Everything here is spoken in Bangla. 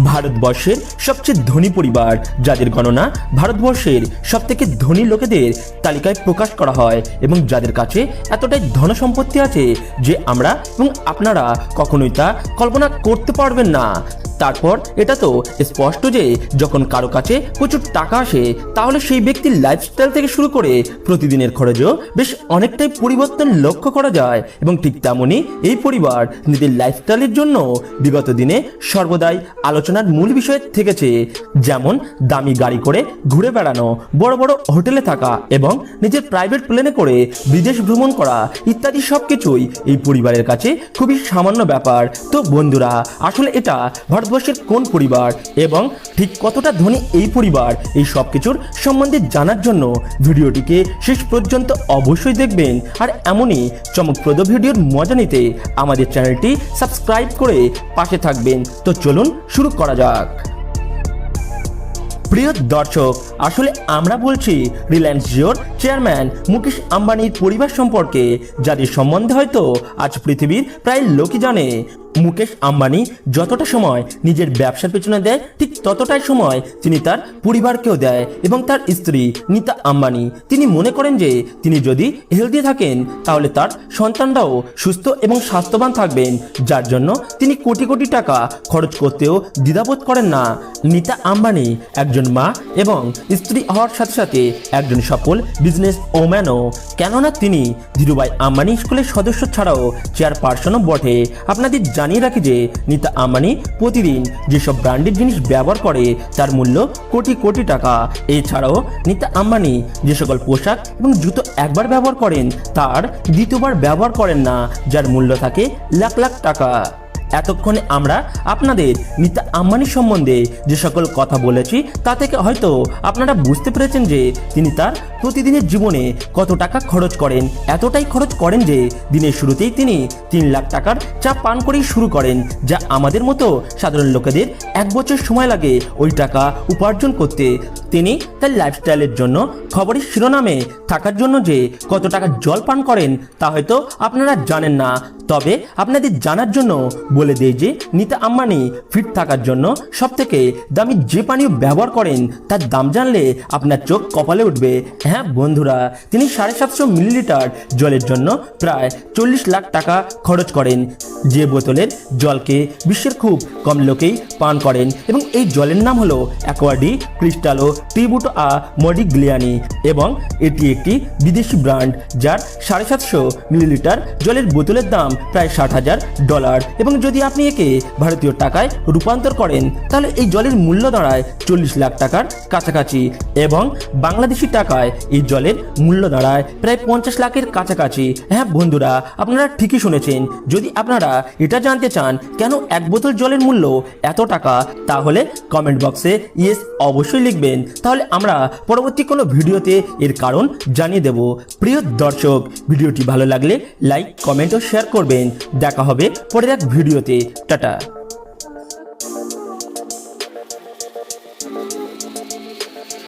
ভারতবর্ষের সবচেয়ে ধনী পরিবার, যাদের গণনা ভারতবর্ষের সবথেকে ধনী লোকেদের তালিকায় প্রকাশ করা হয় এবং যাদের কাছে এতটাই ধন সম্পত্তি আছে যে আমরা এবং আপনারা কখনোই তা কল্পনা করতে পারবেন না। তারপর এটা তো স্পষ্ট যে যখন কারো কাছে প্রচুর টাকা আসে তাহলে সেই ব্যক্তির লাইফস্টাইল থেকে শুরু করে প্রতিদিনের খরচও বেশ অনেকটাই পরিবর্তন লক্ষ্য করা যায় এবং ঠিক তেমনই এই পরিবার নিজের লাইফস্টাইলের জন্য বিগত দিনে সর্বদাই আলোচনার মূল বিষয় থেকেছে, যেমন দামি গাড়ি করে ঘুরে বেড়ানো, বড় বড় হোটেলে থাকা এবং নিজের প্রাইভেট প্লেনে করে বিদেশ ভ্রমণ করা ইত্যাদি সবকিছুই এই পরিবারের কাছে খুবই সামান্য ব্যাপার। তো বন্ধুরা, আসলে এটা ভারতবর্ষের কোন পরিবার এবং ঠিক কতটা ধনী এই পরিবার, এই সব কিছুর সম্বন্ধে জানার জন্য ভিডিওটিকে শেষ পর্যন্ত অবশ্যই দেখবেন। আর এমনই চমকপ্রদ ভিডিওর মজা নিতে আমাদের চ্যানেলটি সাবস্ক্রাইব করে পাশে থাকবেন। তো চলুন শুরু করা যাক। প্রিয় দর্শক, আসলে আমরা বলছি রিলায়েন্স জিওর চেয়ারম্যান মুকেশ আম্বানির পরিবার সম্পর্কে, যাদের সম্বন্ধে হয়তো আজ পৃথিবীর প্রায় লোকই জানে। মুকেশ আম্বানি যতটা সময় নিজের ব্যবসার পেছনে দেয় ঠিক ততটাই সময় তিনি তার পরিবারকেও দেয় এবং তার স্ত্রী নীতা আম্বানি তিনি মনে করেন যে তিনি যদি হেলদি থাকেন তাহলে তার সন্তানরাও সুস্থ এবং স্বাস্থ্যবান থাকবেন, যার জন্য তিনি কোটি কোটি টাকা খরচ করতেও দ্বিধাবোধ করেন না। নীতা আম্বানি একজন মা এবং স্ত্রী হওয়ার সাথে সাথে একজন সফল বিজনেস ওম্যানও, কেননা তিনি ধীরুভাই আম্বানি স্কুলের সদস্য ছাড়াও চেয়ারপারসনও বটে। আপনাদের জানিয়ে রাখি যে নীতা আম্বানি প্রতিদিন যেসব ব্র্যান্ডের জিনিস ব্যবহার করে তার মূল্য কোটি কোটি টাকা। এছাড়াও নীতা আম্বানি যে সকল পোশাক এবং জুতো একবার ব্যবহার করেন তার দ্বিতীয়বার ব্যবহার করেন না, যার মূল্য থাকে লাখ লাখ টাকা। এতক্ষণে আমরা আপনাদের নীতা আম্বানি সম্বন্ধে যে সকল কথা বলেছি তা থেকে হয়তো আপনারা বুঝতে পেরেছেন যে তিনি তার প্রতিদিনের জীবনে কত টাকা খরচ করেন। এতটাই খরচ করেন যে দিনের শুরুতেই তিনি 3 লাখ টাকার চা পান করেই শুরু করেন, যা আমাদের মতো সাধারণ লোকেদের 1 বছর সময় লাগে ওই টাকা উপার্জন করতে। তিনি তার লাইফস্টাইলের জন্য খবরের শিরোনামে থাকার জন্য যে কত টাকা জল পান করেন তা হয়তো আপনারা জানেন না, তবে আপনাদের জানার জন্য বলে দেই যে নীতা আম্বানি ফিট থাকার জন্য সবথেকে দামি যে পানীয় ব্যবহার করেন তার দাম জানলে আপনার চোখ কপালে উঠবে। হ্যাঁ বন্ধুরা, তিনি 750 মিলিলিটার জলের জন্য প্রায় 40 লাখ টাকা খরচ করেন, যে বোতলের জলকে বিশ্বের খুব কম লোকেই পান করেন এবং এই জলের নাম হলো অ্যাকোয়াডি ক্রিস্টালো ট্রিবিউটো আ মডিগ্লিয়ানি এবং এটি একটি বিদেশি ব্র্যান্ড, যার 750 মিলিলিটার জলের বোতলের দাম প্রায় $60,000 এবং যদি আপনি একে ভারতীয় টাকায় রূপান্তর করেন তাহলে এই জলের মূল্য দাঁড়ায় 40 লাখ টাকার কাছাকাছি এবং বাংলাদেশি টাকায় এই জলের মূল্য দাঁড়ায় প্রায় 50 লাখের কাছাকাছি। হ্যাঁ বন্ধুরা, আপনারা ঠিকই শুনেছেন। যদি আপনারা এটা জানতে চান কেন 1 বোতল জলের মূল্য এত টাকা, তাহলে কমেন্ট বক্সে ইয়েস অবশ্যই লিখবেন, তাহলে আমরা পরবর্তী কোনো ভিডিওতে এর কারণ জানিয়ে দেব। প্রিয় দর্শক, ভিডিওটি ভালো লাগলে লাইক, কমেন্ট ও শেয়ার করবেন। দেখা হবে পরের এক ভিডিওতে। টাটা।